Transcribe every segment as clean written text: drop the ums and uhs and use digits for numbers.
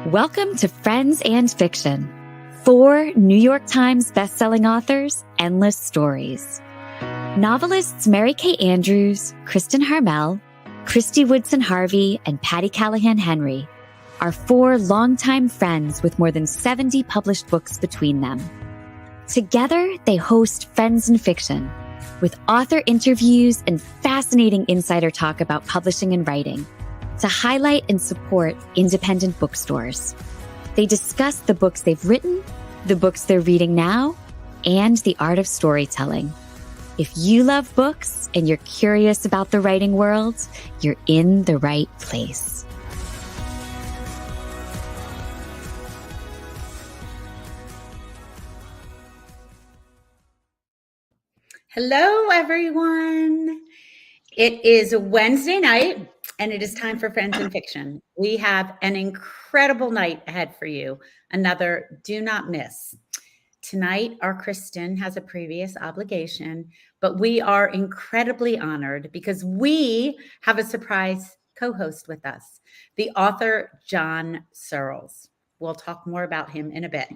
Welcome to Friends and Fiction. 4 New York Times bestselling authors, endless stories. Novelists Mary Kay Andrews, Kristin Harmel, Kristy Woodson Harvey, and Patti Callahan Henry are 4 longtime friends with more than 70 published books between them. Together, they host Friends and Fiction, with author interviews and fascinating insider talk about publishing and writing, to highlight and support independent bookstores. They discuss the books they've written, the books they're reading now, and the art of storytelling. If you love books and you're curious about the writing world, you're in the right place. Hello, everyone. It is Wednesday night, and it is time for Friends and Fiction. We have an incredible night ahead for you. Another do not miss. Tonight, our Kristin has a previous obligation, but we are incredibly honored because we have a surprise co-host with us, the author John Searles. We'll talk more about him in a bit.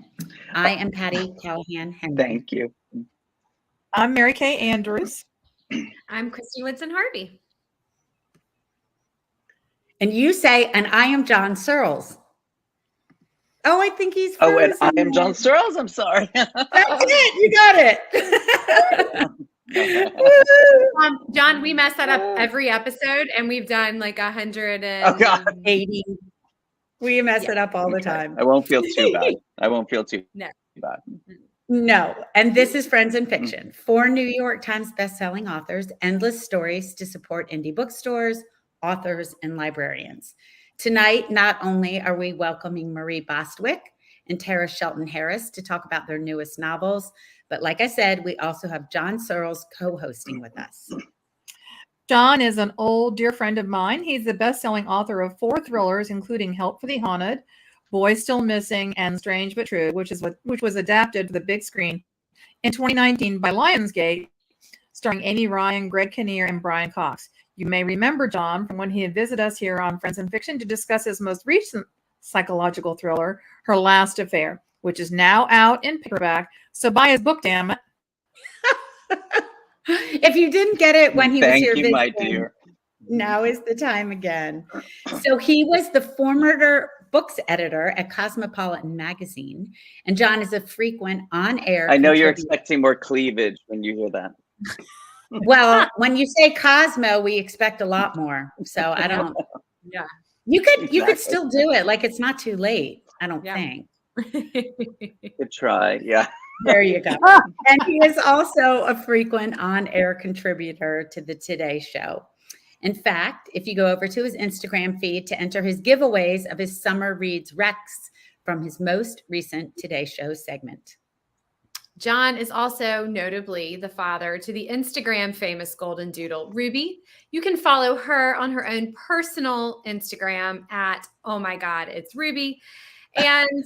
I am Patti Callahan Henry. Thank you. I'm Mary Kay Andrews. I'm Kristy Woodson Harvey. And you say, and I am John Searles. Oh, I think he's frozen. Oh, and I am John Searles. I'm sorry. That's it. You got it. John, we mess that up every episode, and we've done like 180. We mess it up all the time. I won't feel too bad. I won't feel too bad. No. And this is Friends and Fiction. 4 New York Times bestselling authors, endless stories to support indie bookstores, authors, and librarians. Tonight, not only are we welcoming Marie Bostwick and Terah Shelton Harris to talk about their newest novels, but like I said, we also have John Searles co-hosting with us. John is an old dear friend of mine. He's the best-selling author of 4 thrillers, including Help for the Haunted, Boys Still Missing, and Strange But True, which was adapted to the big screen in 2019 by Lionsgate, starring Amy Ryan, Greg Kinnear, and Brian Cox. You may remember John from when he had visited us here on Friends and Fiction to discuss his most recent psychological thriller, Her Last Affair, which is now out in paperback. So buy his book, damn it. If you didn't get it when he was here visiting, my dear. Now is the time again. So he was the former books editor at Cosmopolitan magazine, and John is a frequent on-air. I know you're expecting more cleavage when you hear that. Well, when you say Cosmo, we expect a lot more. So I don't. Yeah, you could still do it. Like, it's not too late. I don't think. Good try. Yeah. There you go. And he is also a frequent on-air contributor to the Today Show. In fact, if you go over to his Instagram feed to enter his giveaways of his Summer Reads Recs from his most recent Today Show segment. John is also notably the father to the Instagram famous Golden Doodle, Ruby. You can follow her on her own personal Instagram at, oh my God, it's Ruby. And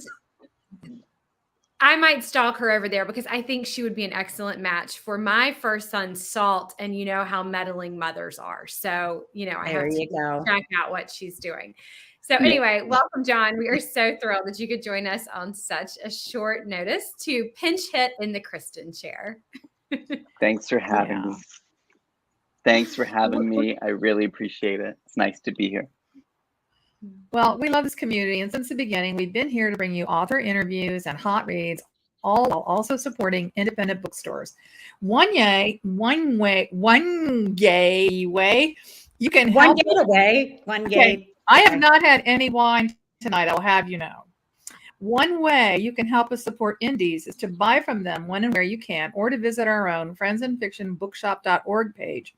I might stalk her over there because I think she would be an excellent match for my first son, Salt. And you know how meddling mothers are. So, I have to check out what she's doing. So anyway, welcome, John. We are so thrilled that you could join us on such a short notice to pinch hit in the Kristin chair. Thanks for having me. Thanks for having me. I really appreciate it. It's nice to be here. Well, we love this community, and since the beginning, we've been here to bring you author interviews and hot reads, all while also supporting independent bookstores. One gay way you can help. One gay. I have not had any wine tonight, I'll have you know. One way you can help us support indies is to buy from them when and where you can, or to visit our own friendsandfictionbookshop.org page,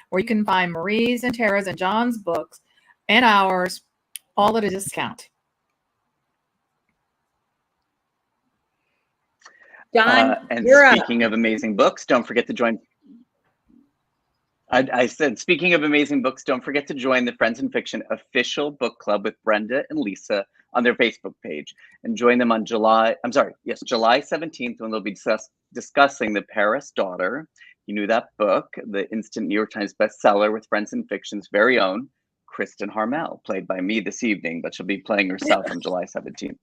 where you can find Marie's and Tara's and John's books and ours, all at a discount. John, and speaking of amazing books, don't forget to join. I said, speaking of amazing books, don't forget to join the Friends and Fiction official book club with Brenda and Lisa on their Facebook page, and join them on July 17th, when they'll be discussing The Paris Daughter. You knew that book, the instant New York Times bestseller with Friends and Fiction's very own Kristin Harmel, played by me this evening, but she'll be playing herself on July 17th.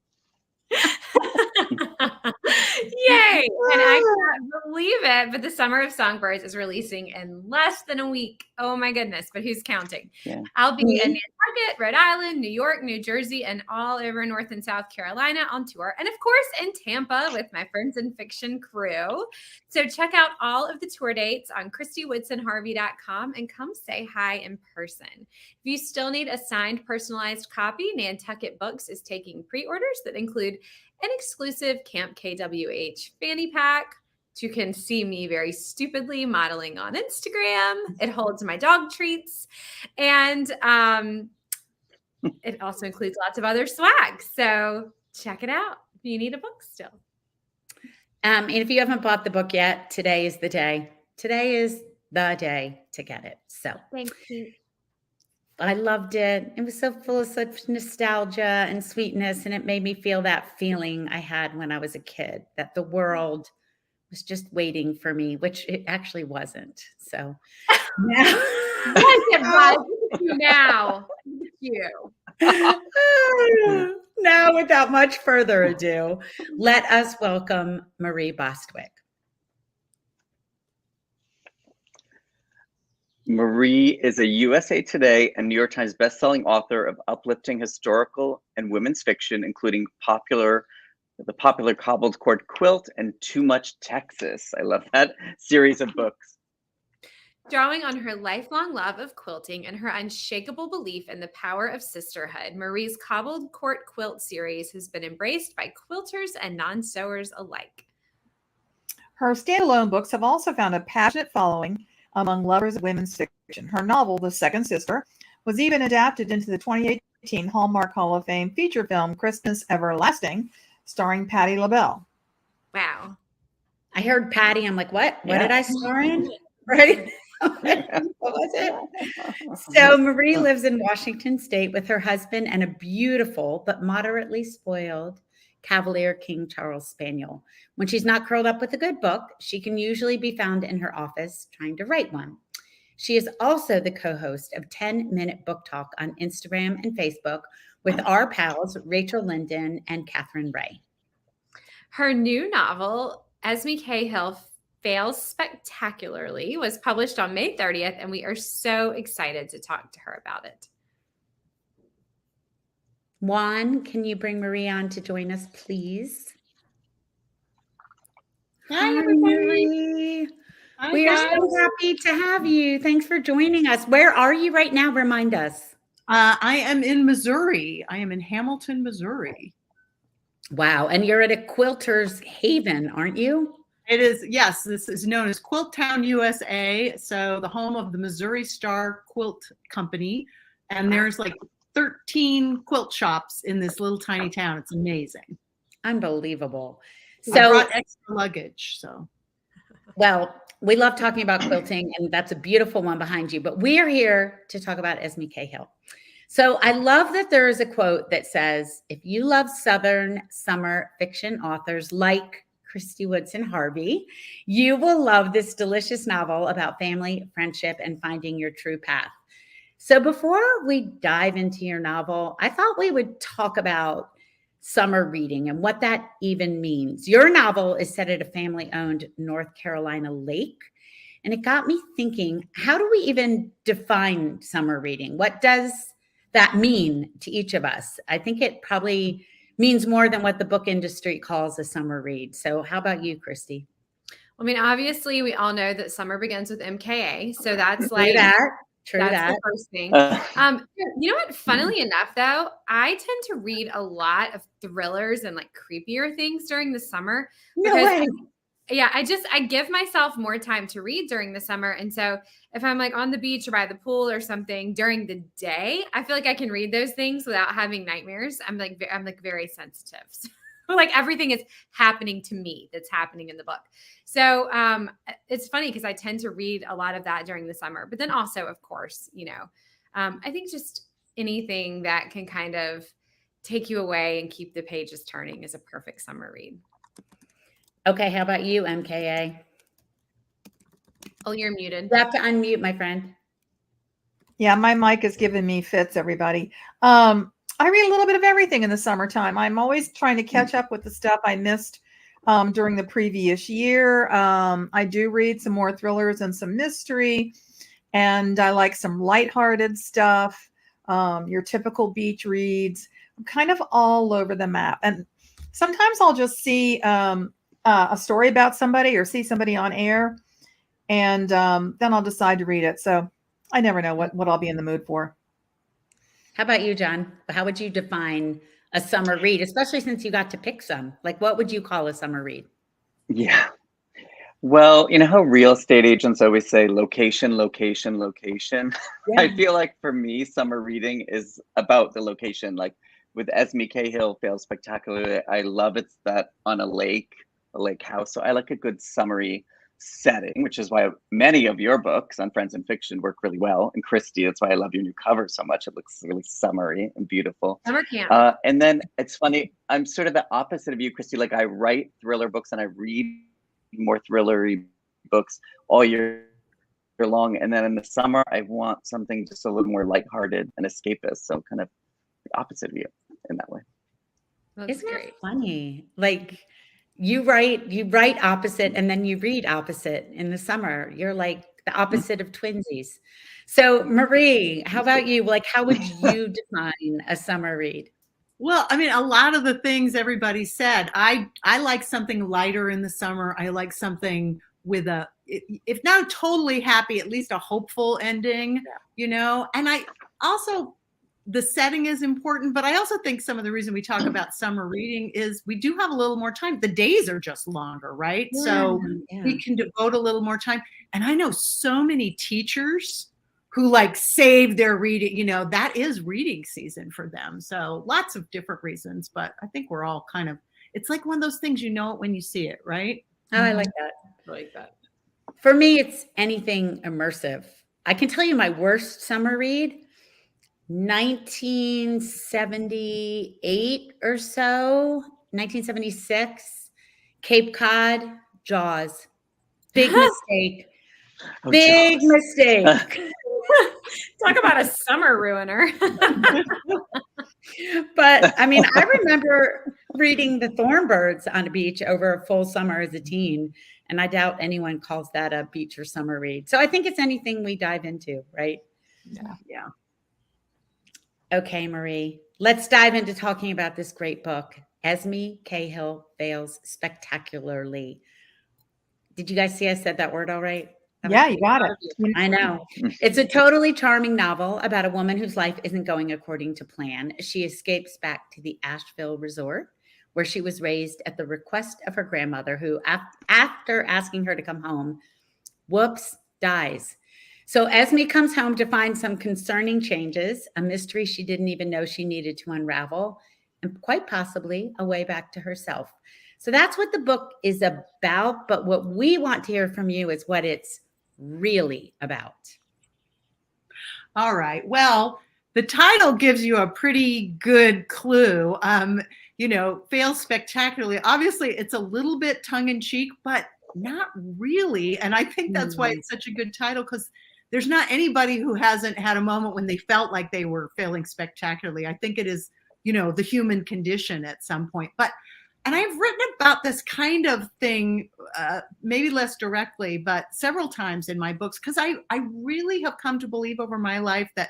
Yay! And I can't believe it, but the Summer of Songbirds is releasing in less than a week. Oh my goodness, but who's counting? Yeah. I'll be in Nantucket, Rhode Island, New York, New Jersey, and all over North and South Carolina on tour. And of course, in Tampa with my Friends in Fiction crew. So check out all of the tour dates on KristyWoodsonHarvey.com and come say hi in person. If you still need a signed, personalized copy, Nantucket Books is taking pre-orders that include an exclusive Camp KWH fanny pack. You can see me very stupidly modeling on Instagram. It holds my dog treats. And it also includes lots of other swag. So check it out if you need a book still. And if you haven't bought the book yet, today is the day. Today is the day to get it. So thank you. I loved it. It was so full of such nostalgia and sweetness. And it made me feel that feeling I had when I was a kid, that the world was just waiting for me, which it actually wasn't. So now, now. Now, without much further ado, let us welcome Marie Bostwick. Marie is a USA Today and New York Times bestselling author of uplifting historical and women's fiction, including the popular Cobbled Court Quilt and Too Much Texas. I love that series of books. Drawing on her lifelong love of quilting and her unshakable belief in the power of sisterhood, Marie's Cobbled Court Quilt series has been embraced by quilters and non-sewers alike. Her standalone books have also found a passionate following among lovers of women's fiction. Her novel, The Second Sister, was even adapted into the 2018 Hallmark Hall of Fame feature film Christmas Everlasting, starring Patti LaBelle. Wow. I heard Patti. I'm like, what? What did I star in? Right? What was it? So Marie lives in Washington State with her husband and a beautiful but moderately spoiled Cavalier King Charles Spaniel. When she's not curled up with a good book, she can usually be found in her office trying to write one. She is also the co-host of 10-Minute Book Talk on Instagram and Facebook with our pals, Rachel Linden and Catherine Ray. Her new novel, Esme Cahill Fails Spectacularly, was published on May 30th, and we are so excited to talk to her about it. Juan, can you bring Marie on to join us, please? Hi, everybody. We are so happy to have you. Thanks for joining us. Where are you right now? Remind us. I am in Missouri. I am in Hamilton, Missouri. Wow. And you're at a quilter's haven, aren't you? It is, yes. This is known as Quilt Town, USA. So the home of the Missouri Star Quilt Company. And there's like 13 quilt shops in this little tiny town. It's amazing. Unbelievable. So I brought extra luggage. So, well, we love talking about quilting, and that's a beautiful one behind you. But we are here to talk about Esme Cahill. So I love that there is a quote that says, if you love Southern summer fiction authors like Kristy Woodson Harvey, you will love this delicious novel about family, friendship, and finding your true path. So before we dive into your novel, I thought we would talk about summer reading and what that even means. Your novel is set at a family-owned North Carolina lake, and it got me thinking, how do we even define summer reading? What does that mean to each of us? I think it probably means more than what the book industry calls a summer read. So how about you, Kristy? I mean, obviously, we all know that summer begins with MKA. So that's True that's that. the first thing. You know what? Funnily enough, though, I tend to read a lot of thrillers and like creepier things during the summer. No way. I give myself more time to read during the summer. And so if I'm like on the beach or by the pool or something during the day, I feel like I can read those things without having nightmares. I'm very sensitive. So, like everything is happening to me that's happening in the book. So it's funny because I tend to read a lot of that during the summer, but then also, of course, I think just anything that can kind of take you away and keep the pages turning is a perfect summer read. Okay. How about you, MKA? Oh, you're muted. You have to unmute, my friend. Yeah, my mic is giving me fits, everybody. I read a little bit of everything in the summertime. I'm always trying to catch up with the stuff I missed during the previous year. I do read some more thrillers and some mystery, and I like some lighthearted stuff, your typical beach reads. I'm kind of all over the map. And sometimes I'll just see a story about somebody or see somebody on air, and then I'll decide to read it. So I never know what I'll be in the mood for. How about you, John? How would you define a summer read, especially since you got to pick some? Like, what would you call a summer read? Yeah. Well, you know how real estate agents always say location, location, location? Yeah. I feel like for me, summer reading is about the location. Like with Esme Cahill, Fails Spectacularly, I love it's that on a lake house. So I like a good summery setting, which is why many of your books on Friends and Fiction work really well. And Kristy, that's why I love your new cover so much. It looks really summery and beautiful. Summer camp. And then it's funny, I'm sort of the opposite of you, Kristy. Like I write thriller books and I read more thrillery books all year long. And then in the summer, I want something just a little more lighthearted and escapist. So kind of the opposite of you in that way. That's Isn't great. that funny? Like you write opposite and then you read opposite in the summer. You're like the opposite of twinsies. So Marie, how about you? Like, how would you define a summer read? Well, I mean, a lot of the things everybody said. I like something lighter in the summer. I like something with a, if not totally happy, at least a hopeful ending, you know? And I also, the setting is important, but I also think some of the reason we talk about summer reading is we do have a little more time. The days are just longer, right? Yeah, So yeah. we can devote a little more time. And I know so many teachers who like save their reading, you know, that is reading season for them. So lots of different reasons, but I think we're all kind of, it's like one of those things, you know it when you see it, right? Oh, I like that. I like that. For me, it's anything immersive. I can tell you my worst summer read, 1978 or so, 1976, Cape Cod, Jaws. Big mistake. Oh, Big Jaws. mistake. Talk about a summer ruiner. But I mean, I remember reading the Songbirds on a beach over a full summer as a teen, and I doubt anyone calls that a beach or summer read. So I think it's anything we dive into, right? Yeah. Okay, Marie, let's dive into talking about this great book, Esme Cahill Fails Spectacularly. Did you guys see I said that word all right? Yeah, you got it. I know. It's a totally charming novel about a woman whose life isn't going according to plan. She escapes back to the Asheville resort where she was raised at the request of her grandmother, who, after asking her to come home, whoops, dies. So Esme comes home to find some concerning changes, a mystery she didn't even know she needed to unravel, and quite possibly a way back to herself. So that's what the book is about. But what we want to hear from you is what it's really about. All right. Well, the title gives you a pretty good clue. You know, Fails Spectacularly. Obviously, it's a little bit tongue-in-cheek, but not really. And I think that's why it's such a good title, because there's not anybody who hasn't had a moment when they felt like they were failing spectacularly. I think it is, you know, the human condition at some point. And I've written about this kind of thing, maybe less directly, but several times in my books, because I really have come to believe over my life that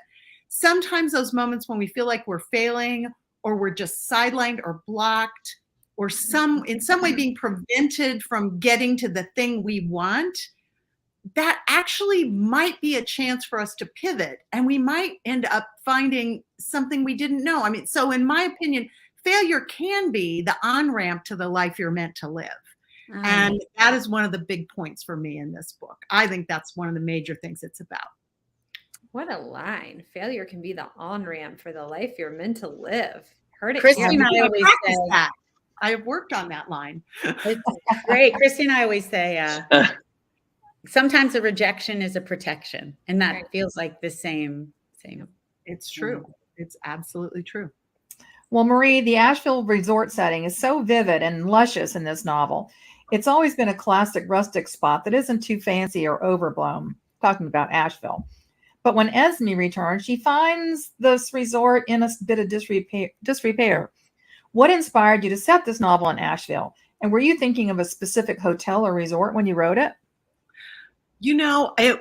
sometimes those moments when we feel like we're failing or we're just sidelined or blocked or in some way being prevented from getting to the thing we want, that actually might be a chance for us to pivot, and we might end up finding something we didn't know. I mean, so in my opinion, failure can be the on-ramp to the life you're meant to live. And that is one of the big points for me in this book. I think that's one of the major things it's about. What a line. Failure can be the on-ramp for the life you're meant to live. Heard it. Kristy and I always say that. I have worked on that line. It's great. Kristy and I always say, sometimes a rejection is a protection. And that feels like the same. It's true. It's absolutely true. Well, Marie, the Asheville resort setting is so vivid and luscious in this novel. It's always been a classic rustic spot that isn't too fancy or overblown, talking about Asheville. But when Esme returns, she finds this resort in a bit of disrepair. What inspired you to set this novel in Asheville? And were you thinking of a specific hotel or resort when you wrote it? You know, this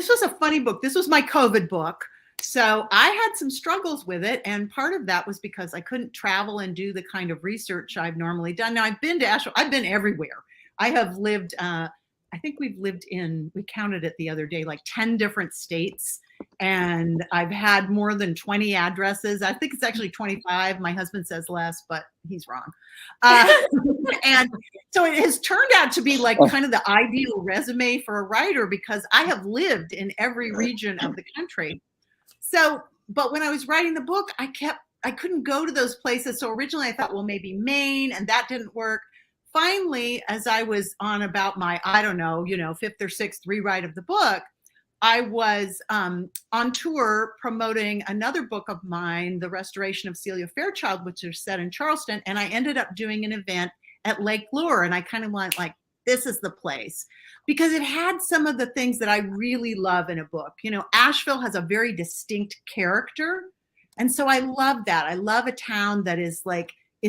was a funny book. This was my COVID book. So I had some struggles with it. And part of that was because I couldn't travel and do the kind of research I've normally done. Now, I've been to Asheville. I've been everywhere. I have lived, I think we've lived in, we counted it the other day, like 10 different states. And I've had more than 20 addresses. I think it's actually 25. My husband says less, but he's wrong. And so it has turned out to be like kind of the ideal resume for a writer because I have lived in every region of the country. So, but when I was writing the book, I couldn't go to those places. So originally I thought, well, maybe Maine, and that didn't work. Finally, as I was on about my, I don't know, fifth or sixth rewrite of the book, I was on tour promoting another book of mine, The Restoration of Celia Fairchild, which is set in Charleston. And I ended up doing an event at Lake Lure. And I kind of went like, this is the place. Because it had some of the things that I really love in a book. Asheville has a very distinct character. And so I love that. I love a town that is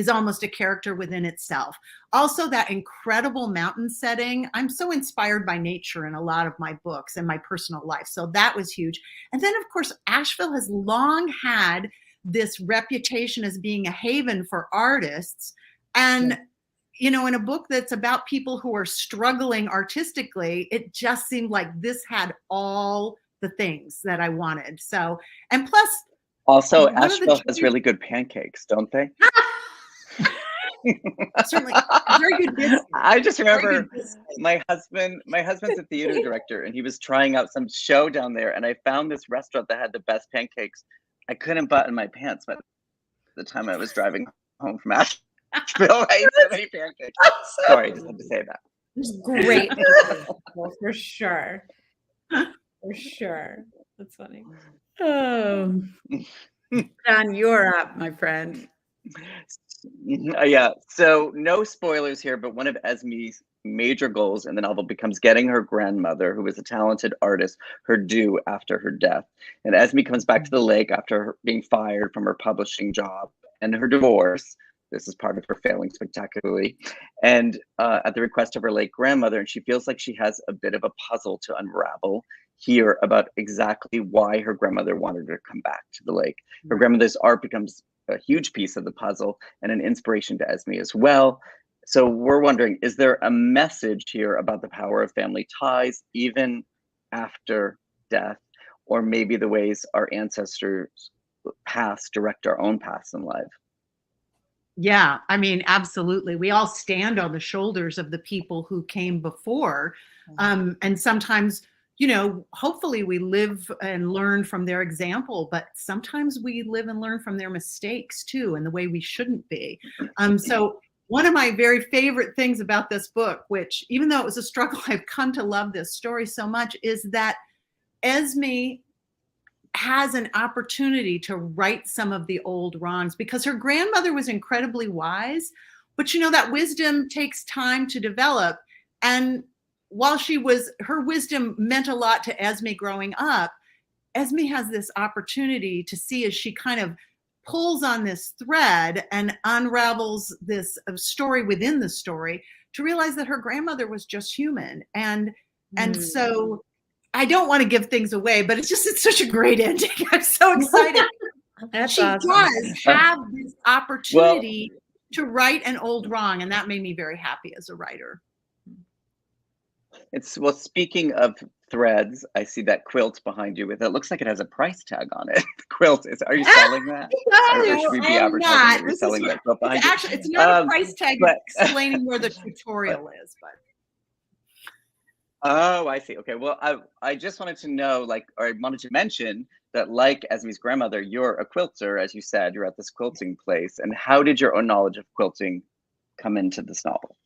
almost a character within itself. Also, that incredible mountain setting. I'm so inspired by nature in a lot of my books and my personal life. So that was huge. And then, of course, Asheville has long had this reputation as being a haven for artists. And in a book that's about people who are struggling artistically, it just seemed like this had all the things that I wanted. So, and plus, also Asheville has really good pancakes, don't they? Certainly, very good business. I just remember my husband's a theater director, and he was trying out some show down there, and I found this restaurant that had the best pancakes. I couldn't button my pants, but the time I was driving home from Asheville, I ate so many pancakes. Sorry, I just had to say that. It's great. For sure. For sure. That's funny. Oh, John, you're up, my friend. Yeah, so no spoilers here, but one of Esme's major goals in the novel becomes getting her grandmother, who was a talented artist, her due after her death. And Esme comes back to the lake after being fired from her publishing job and her divorce. This is part of her failing spectacularly. And at the request of her late grandmother, and she feels like she has a bit of a puzzle to unravel here about exactly why her grandmother wanted her to come back to the lake. Her grandmother's art becomes a huge piece of the puzzle and an inspiration to Esme as well. So we're wondering, is there a message here about the power of family ties even after death, or maybe the ways our ancestors past direct our own paths in life? Yeah, I mean, absolutely. We all stand on the shoulders of the people who came before. And sometimes, hopefully we live and learn from their example, but sometimes we live and learn from their mistakes too, and the way we shouldn't be. So one of my very favorite things about this book, which even though it was a struggle, I've come to love this story so much, is that Esme has an opportunity to right some of the old wrongs because her grandmother was incredibly wise, but that wisdom takes time to develop. And while her wisdom meant a lot to Esme growing up, Esme has this opportunity to see as she kind of pulls on this thread and unravels this story within the story to realize that her grandmother was just human. And so I don't want to give things away, but it's such a great ending. I'm so excited. She awesome. Does have this opportunity to right an old wrong, and that made me very happy as a writer. Speaking of threads, I see that quilt behind you. It looks like it has a price tag on it. The quilt are you selling that? No, should we be advertising that you're selling that quilt behind you? Actually, it's not a price tag explaining where the tutorial is, but. Oh, I see. Okay. Well, I just wanted to know, or I wanted to mention that, like Esme's grandmother, you're a quilter, as you said, you're at this quilting place. And how did your own knowledge of quilting come into this novel?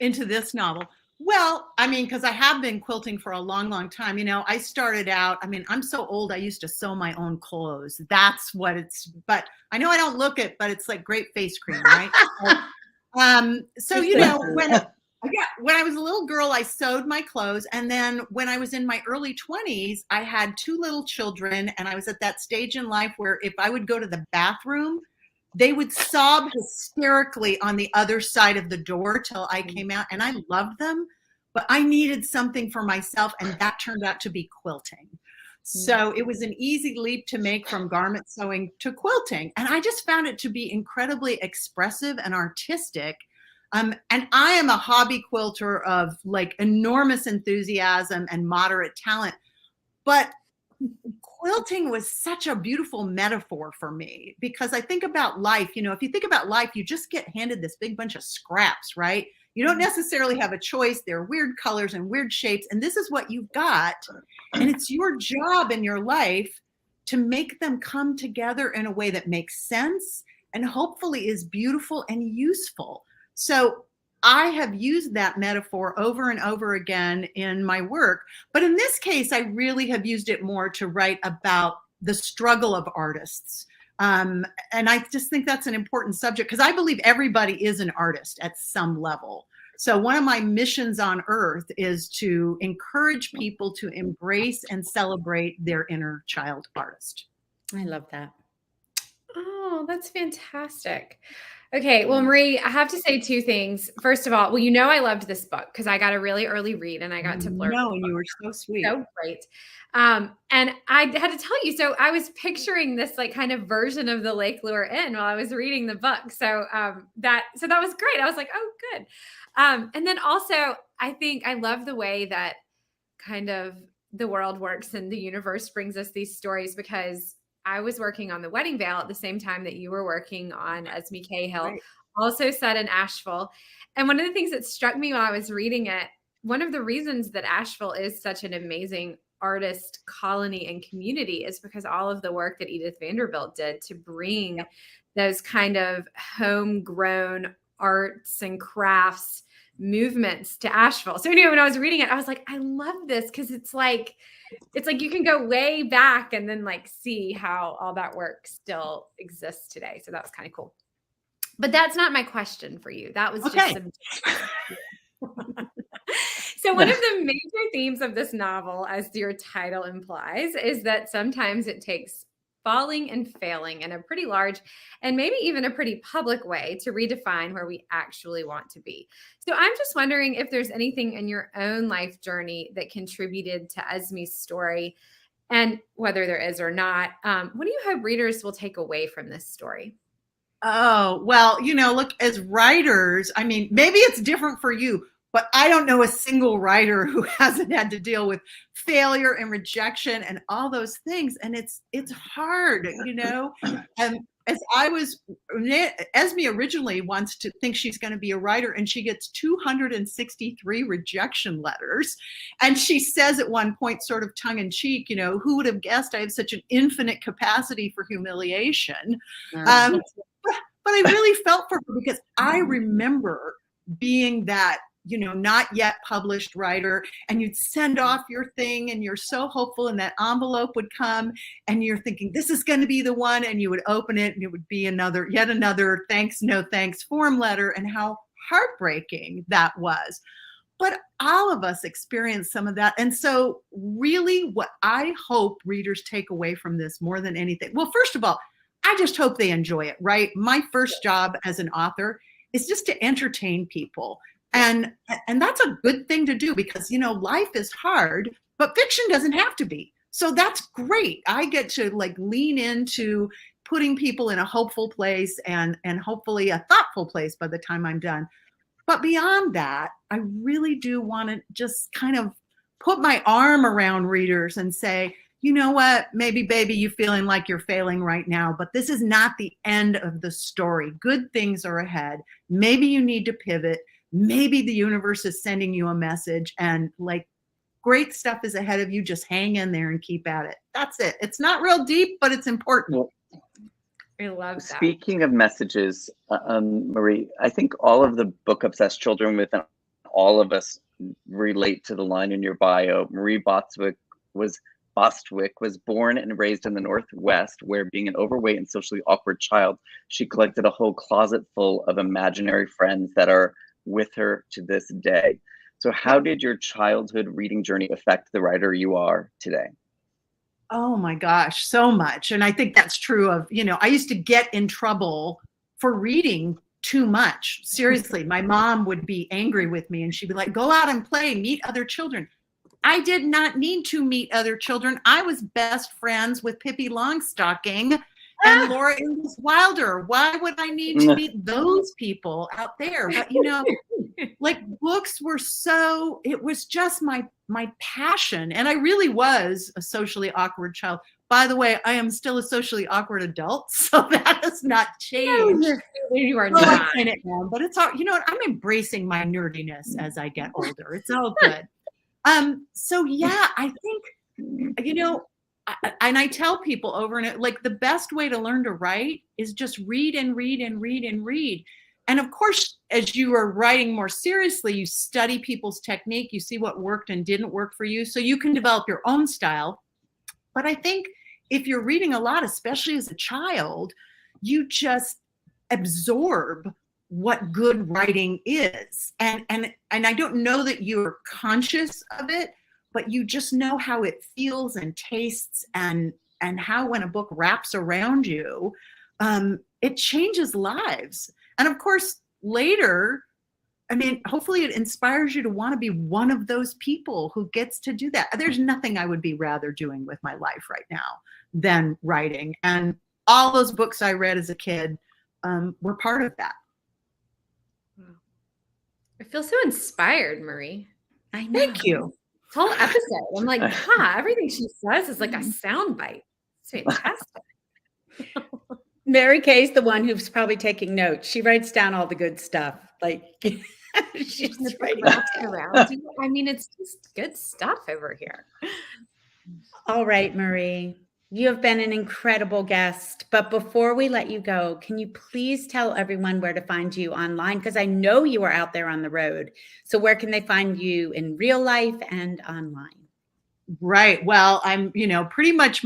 Into this novel? Well, I mean, because I have been quilting for a long, long time. I started out, I'm so old, I used to sew my own clothes. That's what but I know I don't look it, but it's like great face cream, right? So, when Yeah, when I was a little girl, I sewed my clothes. And then when I was in my early 20s, I had 2 little children. And I was at that stage in life where if I would go to the bathroom, they would sob hysterically on the other side of the door till I came out. And I loved them, but I needed something for myself. And that turned out to be quilting. So it was an easy leap to make from garment sewing to quilting. And I just found it to be incredibly expressive and artistic. And I am a hobby quilter of like enormous enthusiasm and moderate talent, but quilting was such a beautiful metaphor for me because I think about life. You know, if you think about life, you just get handed this big bunch of scraps, right? You don't necessarily have a choice. They're weird colors and weird shapes, and this is what you've got. And it's your job in your life to make them come together in a way that makes sense and hopefully is beautiful and useful. So I have used that metaphor over and over again in my work. But in this case, I really have used it more to write about the struggle of artists. And I just think that's an important subject because I believe everybody is an artist at some level. So one of my missions on earth is to encourage people to embrace and celebrate their inner child artist. I love that. Oh, that's fantastic. Okay, well, Marie, I have to say 2 things. First of all, well, you know I loved this book because I got a really early read and I got to blurb. No, and you were so sweet. So great. And I had to tell you, so I was picturing this like kind of version of the Lake Lure Inn while I was reading the book. So that was great. I was like, oh, good. And then also, I think I love the way that kind of the world works and the universe brings us these stories because I was working on The Wedding Veil at the same time that you were working on Esme Cahill, right. Also set in Asheville. And one of the things that struck me while I was reading it, one of the reasons that Asheville is such an amazing artist colony and community is because all of the work that Edith Vanderbilt did to bring those kind of homegrown arts and crafts movements to Asheville. So anyway, when I was reading it, I was like, I love this because it's like you can go way back and then like see how all that work still exists today. So that was kind of cool. But that's not my question for you. That was just some So one of the major themes of this novel, as your title implies, is that sometimes it takes falling and failing in a pretty large and maybe even a pretty public way to redefine where we actually want to be. So I'm just wondering if there's anything in your own life journey that contributed to Esme's story, and whether there is or not, what do you hope readers will take away from this story? Oh, well, you know, look, as writers, I mean, maybe it's different for you, but I don't know a single writer who hasn't had to deal with failure and rejection and all those things. And it's hard, you know. Esme originally wants to think she's going to be a writer, and she gets 263 rejection letters. And she says at one point, sort of tongue in cheek, you know, who would have guessed I have such an infinite capacity for humiliation? But I really felt for her because I remember being that, you know, not yet published writer, and you'd send off your thing and you're so hopeful, and that envelope would come and you're thinking this is going to be the one, and you would open it and it would be yet another thanks, no thanks form letter, and how heartbreaking that was. But all of us experience some of that. And so really what I hope readers take away from this more than anything, well, first of all, I just hope they enjoy it, right? My first job as an author is just to entertain people. And that's a good thing to do because, you know, life is hard, but fiction doesn't have to be. So that's great. I get to like lean into putting people in a hopeful place and hopefully a thoughtful place by the time I'm done. But beyond that, I really do want to just kind of put my arm around readers and say, you know what, maybe baby, you feeling like you're failing right now, but this is not the end of the story. Good things are ahead. Maybe you need to pivot. Maybe the universe is sending you a message, and like great stuff is ahead of you. Just hang in there and keep at it. That's it. It's not real deep, but it's important. I love that. Speaking of messages, Marie, I think all of the book obsessed children within all of us relate to the line in your bio. Marie Bostwick was born and raised in the Northwest, where being an overweight and socially awkward child, she collected a whole closet full of imaginary friends that are with her to this day. So how did your childhood reading journey affect the writer you are today? Oh my gosh, so much. And I think that's true of, I used to get in trouble for reading too much. Seriously, my mom would be angry with me and she'd be like, go out and play, meet other children. I did not need to meet other children. I was best friends with Pippi Longstocking and Laura Ingalls Wilder. Why would I need to meet those people out there? But like books were it was just my passion. And I really was a socially awkward child. By the way, I am still a socially awkward adult, so that has not changed. You are not. But it's all, I'm embracing my nerdiness as I get older. It's all good. So yeah, I think, and I tell people over and like the best way to learn to write is just read and read and read and read. And of course, as you are writing more seriously, you study people's technique, you see what worked and didn't work for you, so you can develop your own style. But I think if you're reading a lot, especially as a child, you just absorb what good writing is. And I don't know that you're conscious of it, but you just know how it feels and tastes and how when a book wraps around you, it changes lives. And of course, later, hopefully it inspires you to want to be one of those people who gets to do that. There's nothing I would be rather doing with my life right now than writing. And all those books I read as a kid were part of that. I feel so inspired, Marie. I know. Thank you. This whole episode, I'm like, everything she says is like a soundbite. It's fantastic. Mary Kay's the one who's probably taking notes. She writes down all the good stuff. Like she's just writing around. It's just good stuff over here. All right, Marie. You have been an incredible guest, but before we let you go, can you please tell everyone where to find you online? Because I know you are out there on the road. So where can they find you in real life and online? Right. Well, I'm, pretty much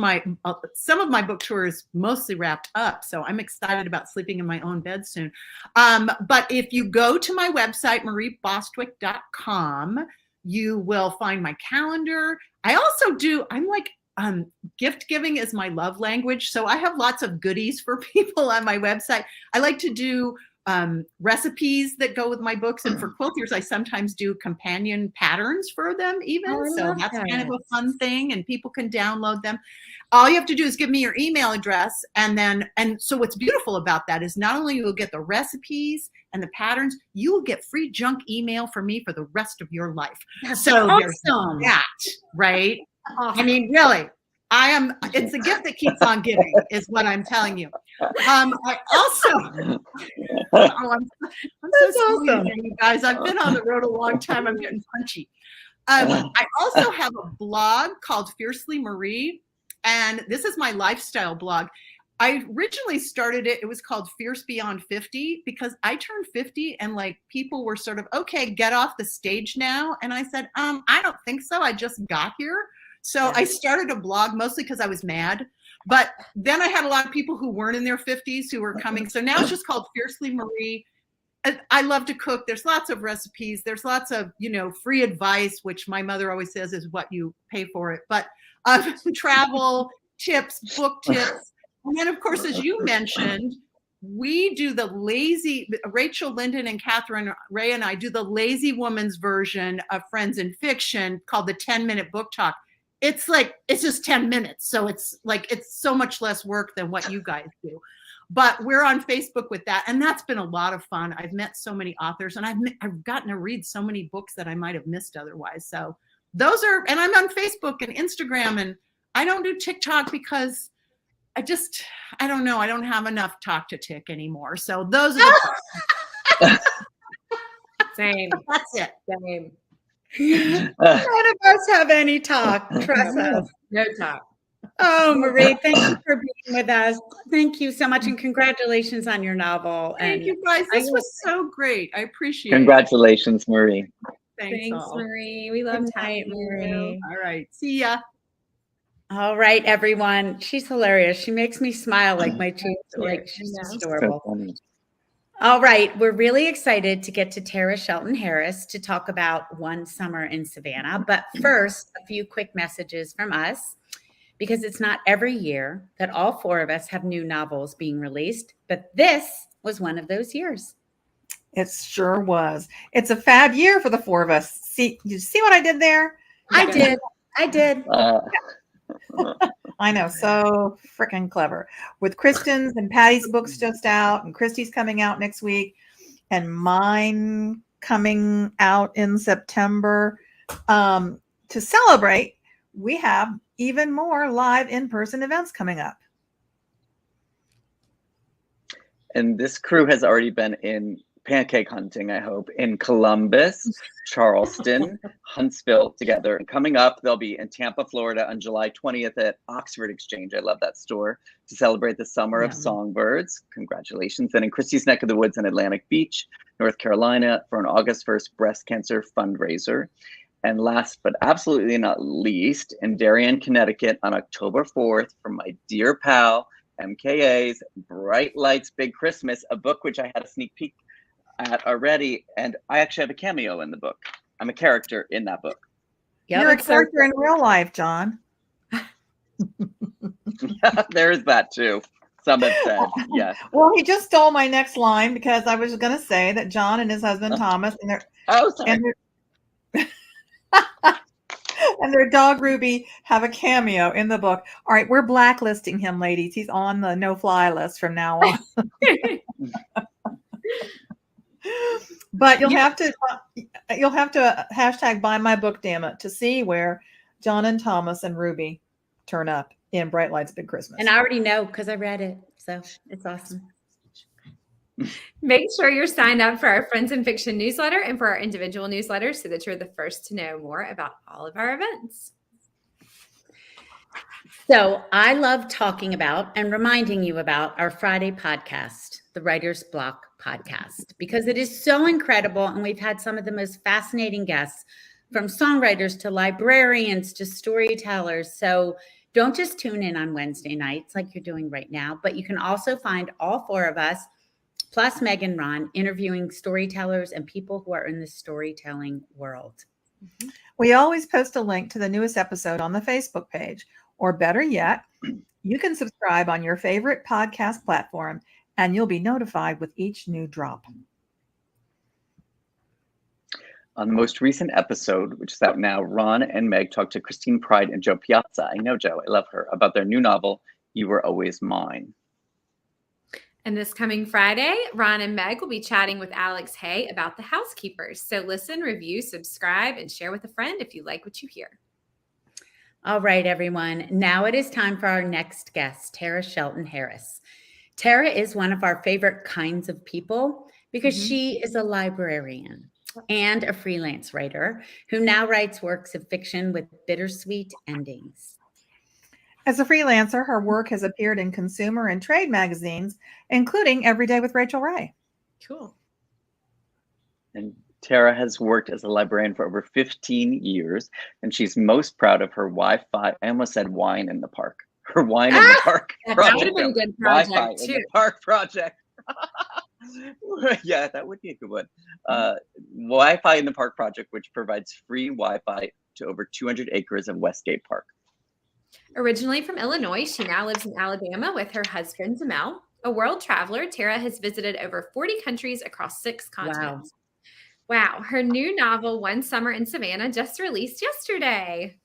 some of my book tour is mostly wrapped up. So I'm excited about sleeping in my own bed soon. But if you go to my website, mariebostwick.com, you will find my calendar. I also gift giving is my love language. So I have lots of goodies for people on my website. I like to do recipes that go with my books. And for quilters, I sometimes do companion patterns for them even. So that's kind of a fun thing and people can download them. All you have to do is give me your email address. And so what's beautiful about that is not only you'll get the recipes and the patterns, you will get free junk email from me for the rest of your life. That's so awesome. There's that, right? Really, it's a gift that keeps on giving is what I'm telling you. I also, I'm so awesome. You guys, I've been on the road a long time. I'm getting punchy. I also have a blog called Fiercely Marie, and this is my lifestyle blog. I originally started it was called Fierce Beyond 50 because I turned 50 and people were sort of, okay, get off the stage now. And I said, I don't think so. I just got here. So I started a blog mostly because I was mad. But then I had a lot of people who weren't in their 50s who were coming. So now it's just called Fiercely Marie. I love to cook. There's lots of recipes. There's lots of, free advice, which my mother always says is what you pay for it. But travel tips, book tips. And then, of course, as you mentioned, we do Rachel Linden and Catherine Ray and I do the lazy woman's version of Friends in Fiction called the 10-minute book talk. It's just 10 minutes. So it's so much less work than what you guys do. But we're on Facebook with that. And that's been a lot of fun. I've met so many authors and I've gotten to read so many books that I might have missed otherwise. So and I'm on Facebook and Instagram, and I don't do TikTok because I don't know. I don't have enough talk to tick anymore. So those are the Same. That's it. Same. None of us have any talk. Trust us. No talk. Oh, Marie, thank you for being with us. Thank you so much. And congratulations on your novel. Thank you, guys. This was so great. I appreciate it. Congratulations, Marie. Thanks, Marie. We love having you. All right. See ya. All right, everyone. She's hilarious. She makes me smile like my cheeks. She's adorable. So funny. All right, we're really excited to get to Terah Shelton Harris to talk about One Summer in Savannah. But first, a few quick messages from us, because it's not every year that all four of us have new novels being released, but this was one of those years. It sure was. It's a fab year for the four of us. See, you see what I did there? I did. I know, so freaking clever. With Kristin's and Patti's books just out, and Kristy's coming out next week, and mine coming out in September. To celebrate, we have even more live in-person events coming up. And this crew has already been in pancake hunting, I hope, in Columbus, Charleston, Huntsville together. And coming up, they'll be in Tampa, Florida on July 20th at Oxford Exchange. I love that store, to celebrate the summer of Songbirds. Congratulations. And in Kristy's neck of the woods in Atlantic Beach, North Carolina, for an August 1st breast cancer fundraiser. And last but absolutely not least, in Darien, Connecticut on October 4th for my dear pal, MKA's Bright Lights Big Christmas, a book which I had a sneak peek at already, and I actually have a cameo in the book. I'm a character in that book. Yep. You're a character in real life, John. There is that too. Some have said, yes. Well, he just stole my next line, because I was going to say that John and his husband Thomas and their and their dog Ruby have a cameo in the book. All right, we're blacklisting him, ladies. He's on the no-fly list from now on. But you'll have to hashtag buy my book, damn it, to see where John and Thomas and Ruby turn up in Bright Lights Big Christmas. And I already know because I read it. So it's awesome. Make sure you're signed up for our Friends in Fiction newsletter and for our individual newsletters so that you're the first to know more about all of our events. So I love talking about and reminding you about our Friday podcast, the Writer's Block podcast, because it is so incredible. And we've had some of the most fascinating guests, from songwriters to librarians to storytellers. So don't just tune in on Wednesday nights like you're doing right now, but you can also find all four of us, plus Meg and Ron, interviewing storytellers and people who are in the storytelling world. We always post a link to the newest episode on the Facebook page, or better yet, you can subscribe on your favorite podcast platform and you'll be notified with each new drop. On the most recent episode, which is out now, Ron and Meg talked to Christine Pride and Joe Piazza. I know Joe, I love her, about their new novel, You Were Always Mine. And this coming Friday, Ron and Meg will be chatting with Alex Hay about The Housekeepers. So listen, review, subscribe, and share with a friend if you like what you hear. All right, everyone. Now it is time for our next guest, Terah Shelton Harris. Terah is one of our favorite kinds of people because she is a librarian and a freelance writer who now writes works of fiction with bittersweet endings. As a freelancer, her work has appeared in consumer and trade magazines, including Every Day with Rachel Ray. Cool. And Terah has worked as a librarian for over 15 years, and she's most proud of her Wi-Fi. I almost said wine in the park. Her wine in the park project. That would have been a good project, Wi-Fi too. in the park project. Yeah, that would be a good one. Wi-Fi in the Park project, which provides free Wi-Fi to over 200 acres of Westgate Park. Originally from Illinois, she now lives in Alabama with her husband, Zamel. A world traveler, Terah has visited over 40 countries across 6 continents. Wow. Her new novel, One Summer in Savannah, just released yesterday.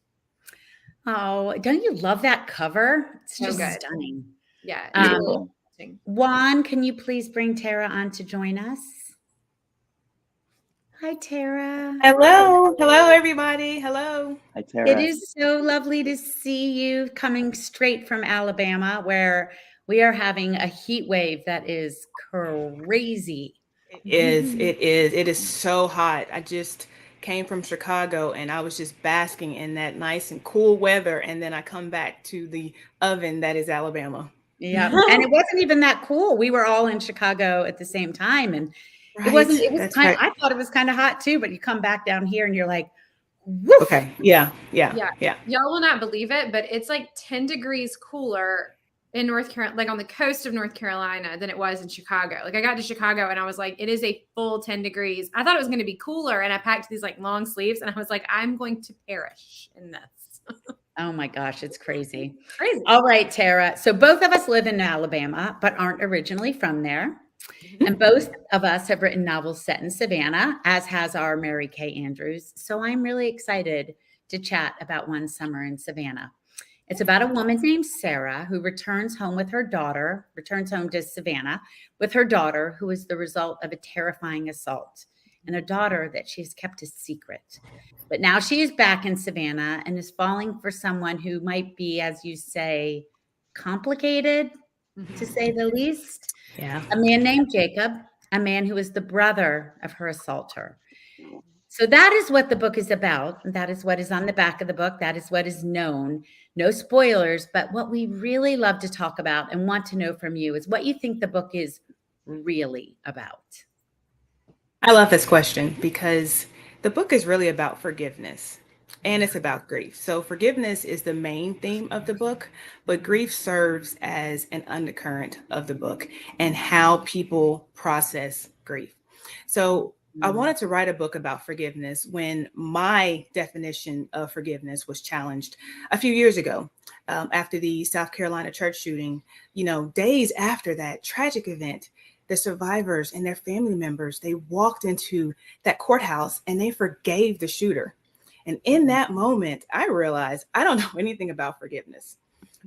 Oh, don't you love that cover? It's So just good. stunning. Yeah. Beautiful. Juan, can you please bring Terah on to join us? Hi, Terah. Hello. Hello, everybody. Hello. Hi, Terah. It is so lovely to see you coming straight from Alabama, where we are having a heat wave that is crazy. It is. It is so hot. I just came from Chicago and I was just basking in that nice and cool weather. And then I come back to the oven that is Alabama. Yeah. And it wasn't even that cool. We were all in Chicago at the same time. And Right. it was kind of, right. I thought it was kind of hot too, but you come back down here and you're like, woof. Okay. Yeah. Y'all will not believe it, but it's like 10 degrees cooler in North Carolina, like on the coast of North Carolina, than it was in Chicago. Like I got to Chicago and I was like, it is a full 10 degrees. I thought it was going to be cooler. And I packed these like long sleeves and I was like, I'm going to perish in this. Oh my gosh, it's crazy. Crazy. All right, Tara. So both of us live in Alabama, but aren't originally from there. And both of us have written novels set in Savannah, as has our Mary Kay Andrews. So I'm really excited to chat about One Summer in Savannah. It's about a woman named Sarah who returns home to Savannah with her daughter, who is the result of a terrifying assault, and a daughter that she's kept a secret. But now she is back in Savannah and is falling for someone who might be, as you say, complicated, to say the least. Yeah. A man named Jacob, a man who is the brother of her assaulter. So that is what the book is about. That is what is on the back of the book. That is what is known. No spoilers, but what we really love to talk about and want to know from you is what you think the book is really about. I love this question because the book is really about forgiveness and it's about grief. So forgiveness is the main theme of the book, but grief serves as an undercurrent of the book and how people process grief. So I wanted to write a book about forgiveness when my definition of forgiveness was challenged a few years ago after the South Carolina church shooting. You know, days after that tragic event, the survivors and their family members, they walked into that courthouse and they forgave the shooter. And in that moment, I realized I don't know anything about forgiveness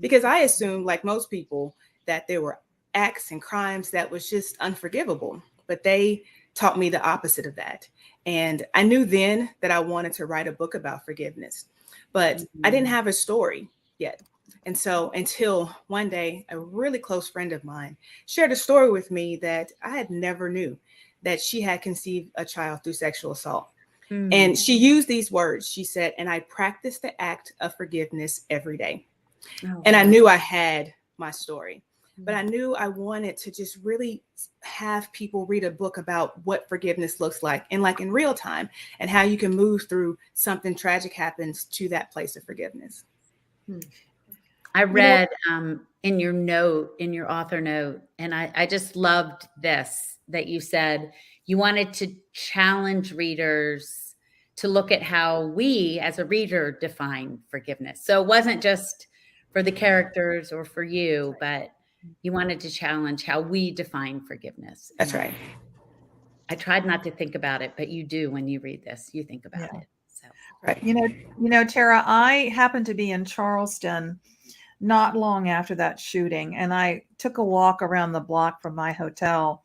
because I assumed, like most people, that there were acts and crimes that was just unforgivable, but they taught me the opposite of that. And I knew then that I wanted to write a book about forgiveness, but I didn't have a story yet. And so until one day, a really close friend of mine shared a story with me that I had never knew, that she had conceived a child through sexual assault. And she used these words. She said, and I practice the act of forgiveness every day. And I knew I had my story. But I knew I wanted to just really have people read a book about what forgiveness looks like and like in real time and how you can move through something tragic happens to that place of forgiveness. I read in your author note, and I just loved this, that you said you wanted to challenge readers to look at how we as a reader define forgiveness. So it wasn't just for the characters or for you, but you wanted to challenge how we define forgiveness. That's right. I tried not to think about it, but you do when you read this. You think about it. So right. You know, Tara, I happened to be in Charleston not long after that shooting, and I took a walk around the block from my hotel,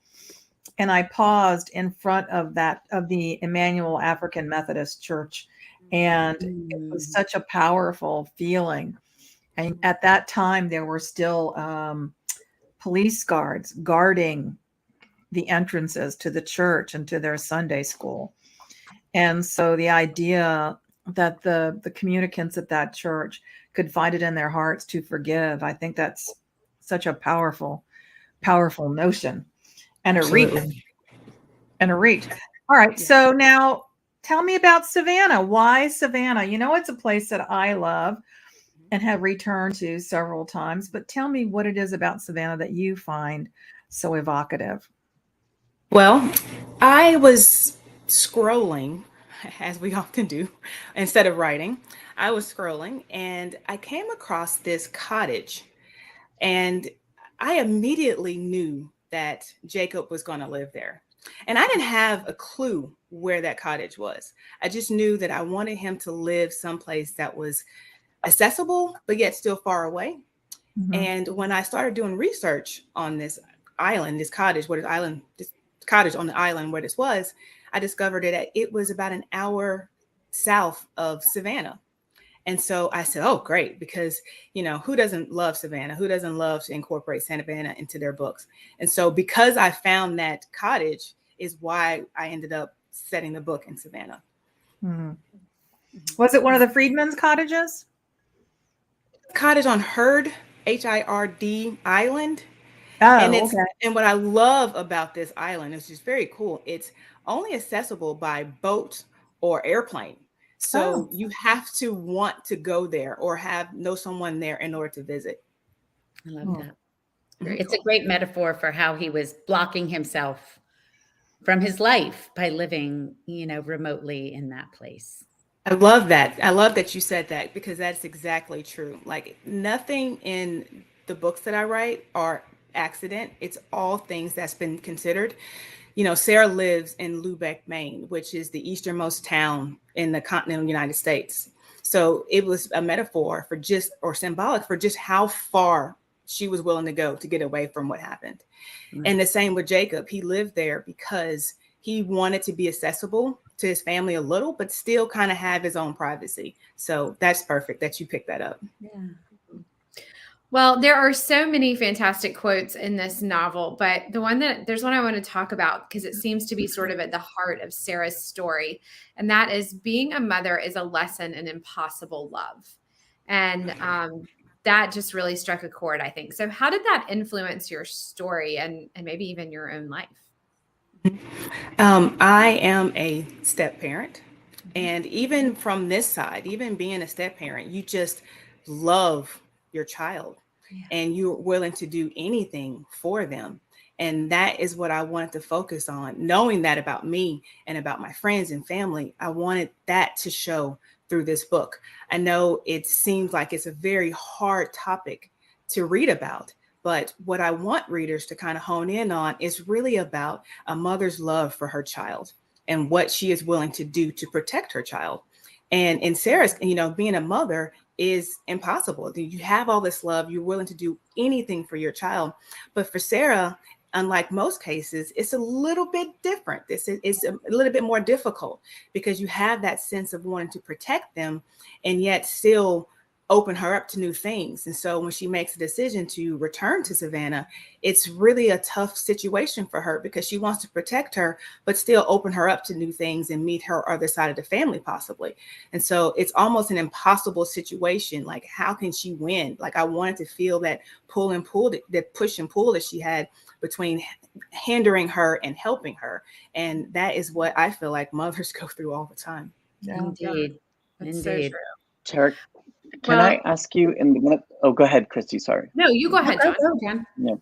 and I paused in front of the Emmanuel African Methodist Church, and it was such a powerful feeling. And at that time, there were still police guards guarding the entrances to the church and to their Sunday school. And so the idea that the communicants at that church could find it in their hearts to forgive, I think that's such a powerful notion and a reach. All right. Yeah. So now tell me about Savannah. Why Savannah? You know, it's a place that I love and have returned to several times, but tell me what it is about Savannah that you find so evocative. Well, I was scrolling, as we often do, instead of writing. I was scrolling and I came across this cottage, and I immediately knew that Jacob was going to live there. And I didn't have a clue where that cottage was. I just knew that I wanted him to live someplace that was accessible, but yet still far away. And when I started doing research on this island, this cottage on the island where this was, I discovered that it was about an hour south of Savannah. And so I said, oh, great, because, you know, who doesn't love Savannah? Who doesn't love to incorporate Savannah into their books? And so because I found that cottage is why I ended up setting the book in Savannah. Was it one of the Freedmen's cottages? Cottage on Hird, Hird Island. Oh, and okay. And what I love about this island is just very cool. It's only accessible by boat or airplane. So you have to want to go there or know someone there in order to visit. I love that. Very It's a cool. great metaphor for how he was blocking himself from his life by living, remotely in that place. I love that. I love that you said that because that's exactly true. Like nothing in the books that I write are accident. It's all things that's been considered. Sarah lives in Lubec, Maine, which is the easternmost town in the continental United States. So it was a metaphor for or symbolic for just how far she was willing to go to get away from what happened. And the same with Jacob. He lived there because he wanted to be accessible to his family a little, but still kind of have his own privacy. So that's perfect that you picked that up. Yeah. Well, there are so many fantastic quotes in this novel, but there's one I want to talk about because it seems to be sort of at the heart of Sarah's story. And that is being a mother is a lesson in impossible love. And that just really struck a chord, I think. So how did that influence your story and maybe even your own life? I am a step parent. And even from this side, even being a step parent, you just love your child and you're willing to do anything for them. And that is what I wanted to focus on. Knowing that about me and about my friends and family, I wanted that to show through this book. I know it seems like it's a very hard topic to read about, but what I want readers to kind of hone in on is really about a mother's love for her child and what she is willing to do to protect her child. And in Sarah's, being a mother is impossible. You have all this love, you're willing to do anything for your child. But for Sarah, unlike most cases, it's a little bit different. It's a little bit more difficult because you have that sense of wanting to protect them and yet still open her up to new things. And so when she makes a decision to return to Savannah, it's really a tough situation for her because she wants to protect her, but still open her up to new things and meet her other side of the family possibly. And so it's almost an impossible situation. Like, how can she win? Like, I wanted to feel that pull and pull, that push and pull that she had between hindering her and helping her. And that is what I feel like mothers go through all the time. Yeah. Indeed. That's Indeed. so true. Tara, can I ask you in the minute? Oh, go ahead, Kristy. Sorry. No, you go ahead, John. Yeah.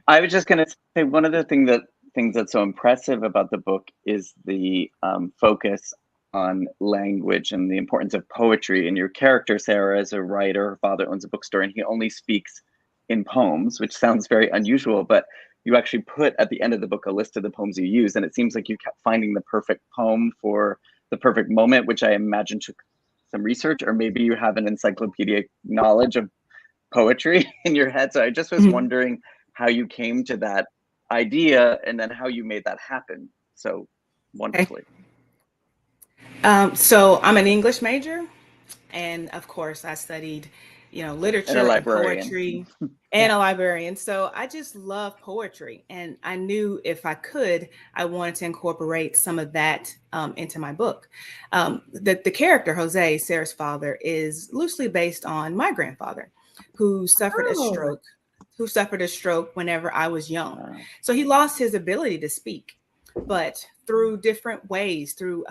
I was just going to say one of the things that's so impressive about the book is the focus on language and the importance of poetry. And your character, Sarah, is a writer. Her father owns a bookstore, and he only speaks in poems, which sounds very unusual. But you actually put at the end of the book a list of the poems you use, and it seems like you kept finding the perfect poem for the perfect moment, which I imagine took some research, or maybe you have an encyclopedic knowledge of poetry in your head. So I just was wondering how you came to that idea and then how you made that happen so wonderfully. So I'm an English major, and of course I studied, literature and poetry and a librarian. So I just love poetry, and I knew if I could, I wanted to incorporate some of that into my book. The character Jose, Sarah's father, is loosely based on my grandfather, who suffered a stroke whenever I was young. So he lost his ability to speak, but through different ways, through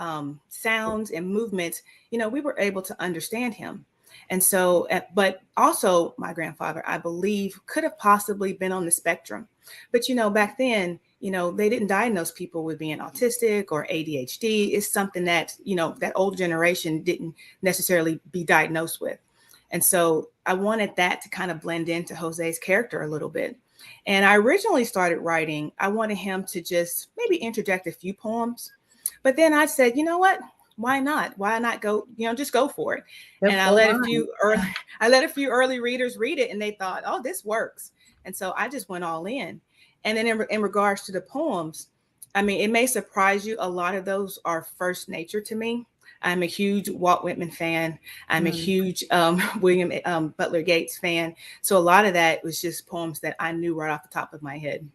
sounds and movements, we were able to understand him. And so, but also my grandfather, I believe, could have possibly been on the spectrum. But, back then, they didn't diagnose people with being autistic or ADHD. It's something that, that old generation didn't necessarily be diagnosed with. And so I wanted that to kind of blend into Jose's character a little bit. And I originally started writing, I wanted him to just maybe interject a few poems. But then I said, you know what? Why not? Why not go, just go for it. And I let a few early readers read it, and they thought, oh, this works. And so I just went all in. And then in regards to the poems, I mean, it may surprise you. A lot of those are first nature to me. I'm a huge Walt Whitman fan. I'm a huge William Butler Yeats fan. So a lot of that was just poems that I knew right off the top of my head.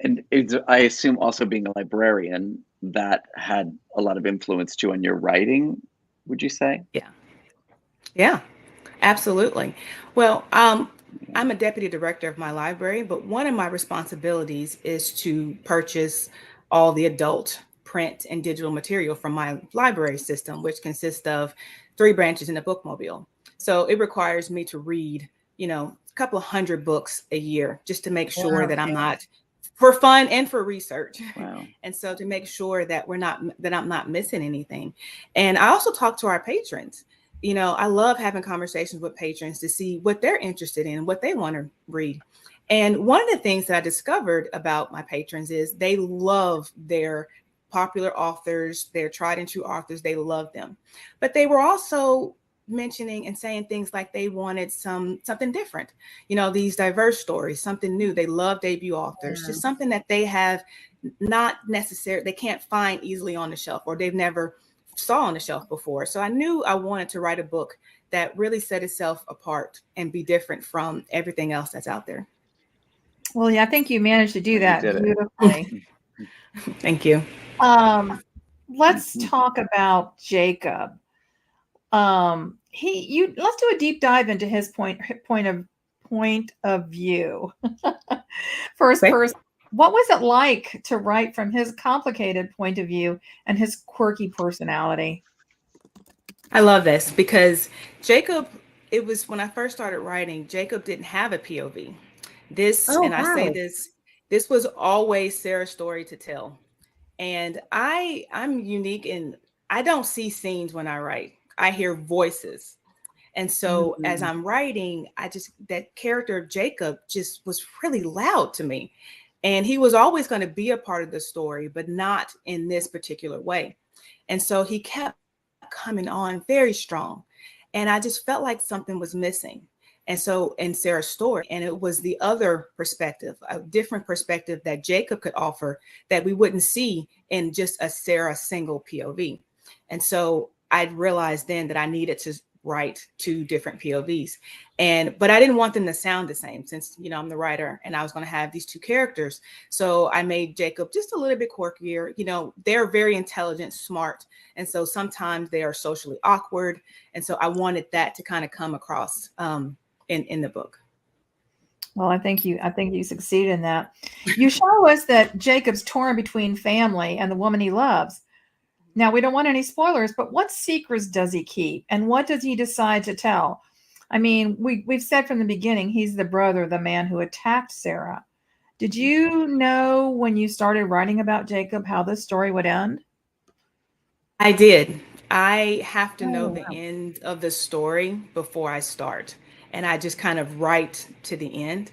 And I assume also being a librarian, that had a lot of influence too on your writing, would you say? Yeah, absolutely. Well, I'm a deputy director of my library, but one of my responsibilities is to purchase all the adult print and digital material from my library system, which consists of 3 branches in a bookmobile. So it requires me to read, a couple of 100 books a year just to make sure that I'm not, for fun and for research. Wow. And so to make sure that I'm not missing anything. And I also talk to our patrons. I love having conversations with patrons to see what they're interested in, what they want to read. And one of the things that I discovered about my patrons is they love their popular authors, their tried and true authors. They love them. But they were also mentioning and saying things like they wanted something different, these diverse stories, something new. They love debut authors, just something that they have not necessarily, they can't find easily on the shelf, or they've never saw on the shelf before. So I knew I wanted to write a book that really set itself apart and be different from everything else that's out there. Well, yeah, I think you managed to do that beautifully. Thank you. Let's talk about Jacob. Let's do a deep dive into his point of view. First, what was it like to write from his complicated point of view and his quirky personality? I love this because Jacob, it was when I first started writing, Jacob didn't have a POV. I say this was always Sarah's story to tell. And I'm unique in, I don't see scenes when I write. I hear voices. And so as I'm writing, that character of Jacob just was really loud to me. And he was always going to be a part of the story, but not in this particular way. And so he kept coming on very strong. And I just felt like something was missing. And so in Sarah's story, and it was the other perspective, a different perspective that Jacob could offer that we wouldn't see in just a Sarah single POV. And so I realized then that I needed to write 2 different POVs. But I didn't want them to sound the same since, I'm the writer and I was going to have these 2 characters. So I made Jacob just a little bit quirkier. They're very intelligent, smart. And so sometimes they are socially awkward. And so I wanted that to kind of come across in the book. Well, I think you succeeded in that. You show us that Jacob's torn between family and the woman he loves. Now, we don't want any spoilers, but what secrets does he keep? And what does he decide to tell? I mean, we've said from the beginning, he's the brother, the man who attacked Sarah. Did you know when you started writing about Jacob how this story would end? I did. I have to know the end of the story before I start. And I just kind of write to the end.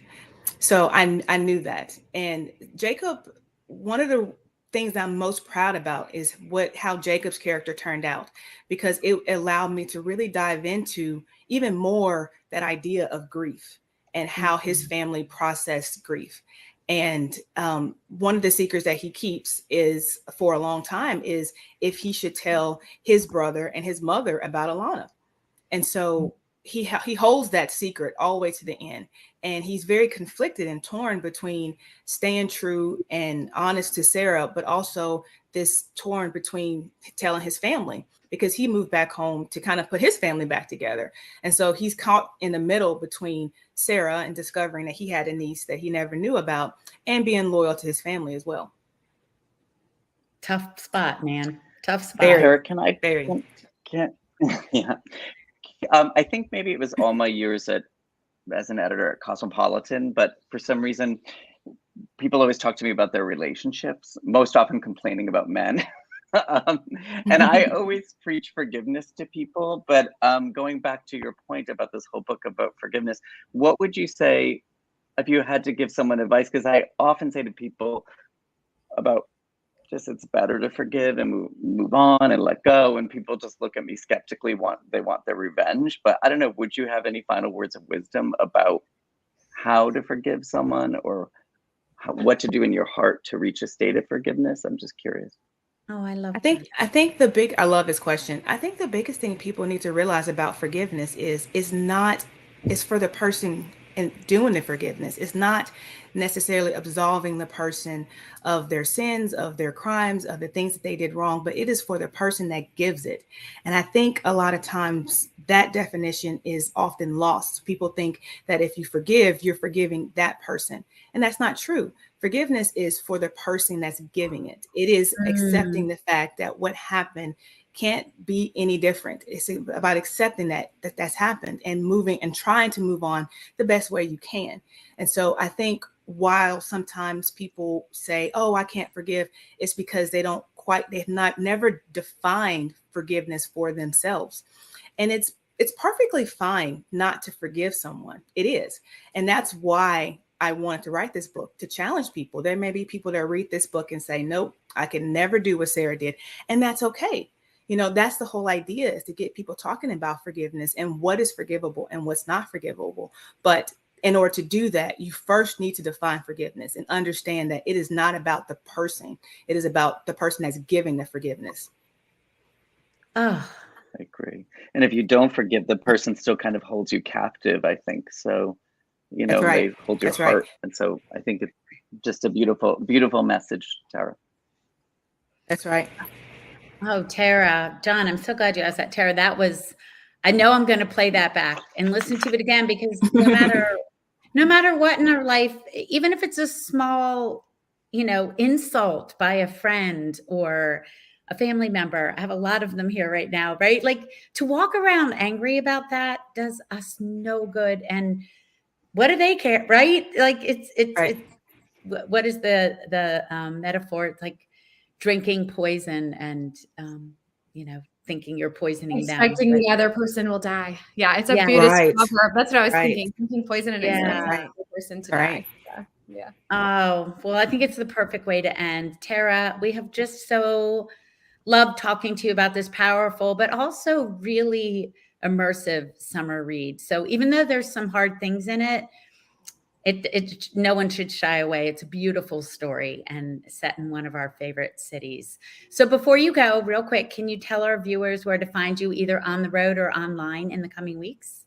So I knew that. And Jacob, one of the things I'm most proud about is how Jacob's character turned out, because it allowed me to really dive into even more that idea of grief and how his family processed grief. And one of the secrets that he keeps is for a long time is if he should tell his brother and his mother about Alana. And so he holds that secret all the way to the end. And he's very conflicted and torn between staying true and honest to Sarah, but also this torn between telling his family, because he moved back home to kind of put his family back together. And so he's caught in the middle between Sarah and discovering that he had a niece that he never knew about and being loyal to his family as well. Tough spot, man. Tough spot. Yeah. I think maybe it was all my years as an editor at Cosmopolitan, but for some reason, people always talk to me about their relationships, most often complaining about men. And I always preach forgiveness to people. But going back to your point about this whole book about forgiveness, what would you say if you had to give someone advice? Because I often say to people about just it's better to forgive and move on and let go. And people just look at me skeptically, they want their revenge. But I don't know, would you have any final words of wisdom about how to forgive someone, or what to do in your heart to reach a state of forgiveness? I'm just curious. Oh, I love I love this question. I think the biggest thing people need to realize about forgiveness is for the person and doing the forgiveness. It's not necessarily absolving the person of their sins, of their crimes, of the things that they did wrong, but it is for the person that gives it. And I think a lot of times that definition is often lost. People think that if you forgive, you're forgiving that person. And that's not true. Forgiveness is for the person that's giving it. It is accepting the fact that what happened can't be any different. It's about accepting that's happened and moving and trying to move on the best way you can. And so I think while sometimes people say, oh, I can't forgive, it's because they've never defined forgiveness for themselves. And it's perfectly fine not to forgive someone. It is. And that's why I wanted to write this book, to challenge people. There may be people that read this book and say, nope, I can never do what Sarah did. And that's okay. That's the whole idea, is to get people talking about forgiveness and what is forgivable and what's not forgivable. But in order to do that, you first need to define forgiveness and understand that it is not about the person. It is about the person that's giving the forgiveness. Oh, I agree. And if you don't forgive, the person still kind of holds you captive, I think. So, they hold your heart. Right. And so I think it's just a beautiful, beautiful message, Terah. That's right. Oh, Terah, John, I'm so glad you asked that. Terah, I know I'm going to play that back and listen to it again, because no matter what in our life, even if it's a small, insult by a friend or a family member, I have a lot of them here right now, right? Like, to walk around angry about that does us no good. And what do they care, right? Like, it's what is the metaphor? It's like drinking poison and, thinking you're poisoning them. Expecting the other person will die. Yeah, it's a Buddhist proverb. That's what I was thinking. Drinking poison and expecting the person to die. Yeah. Oh, well, I think it's the perfect way to end. Terah, we have just so loved talking to you about this powerful, but also really immersive summer read. So even though there's some hard things in it, no one should shy away. It's a beautiful story and set in one of our favorite cities. So before you go, real quick, can you tell our viewers where to find you, either on the road or online, in the coming weeks?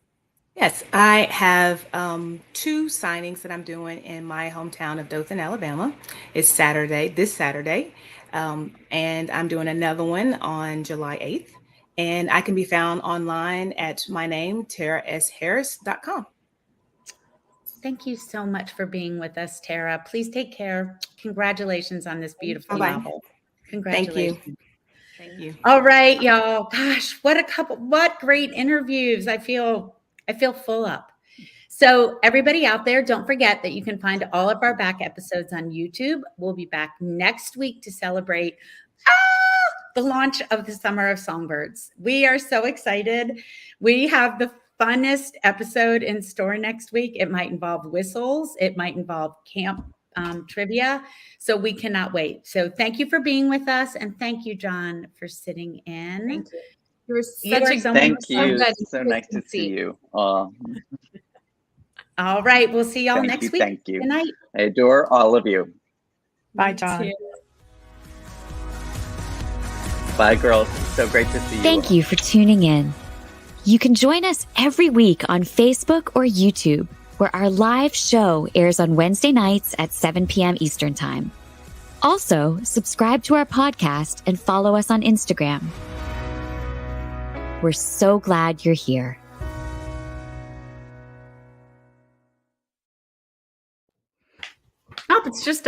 Yes, I have 2 signings that I'm doing in my hometown of Dothan, Alabama. It's this Saturday. And I'm doing another one on July 8th. And I can be found online at my name, terahsharris.com. Thank you so much for being with us, Terah. Please take care. Congratulations on this beautiful novel. Congratulations. Thank you. All right, y'all. Gosh, what great interviews. I feel full up. So everybody out there, don't forget that you can find all of our back episodes on YouTube. We'll be back next week to celebrate the launch of the Summer of Songbirds. We are so excited. We have the funnest episode in store next week. It might involve whistles. It might involve camp trivia. So we cannot wait. So thank you for being with us. And thank you, John, for sitting in. Thank you. You're such a thank you. So nice to see you. All right. We'll see y'all next week. Thank you. Good night. I adore all of you. Bye, John. Bye, girls. So great to see you. Thank you for tuning in. You can join us every week on Facebook or YouTube, where our live show airs on Wednesday nights at 7 p.m. Eastern Time. Also, subscribe to our podcast and follow us on Instagram. We're so glad you're here. Oh, it's just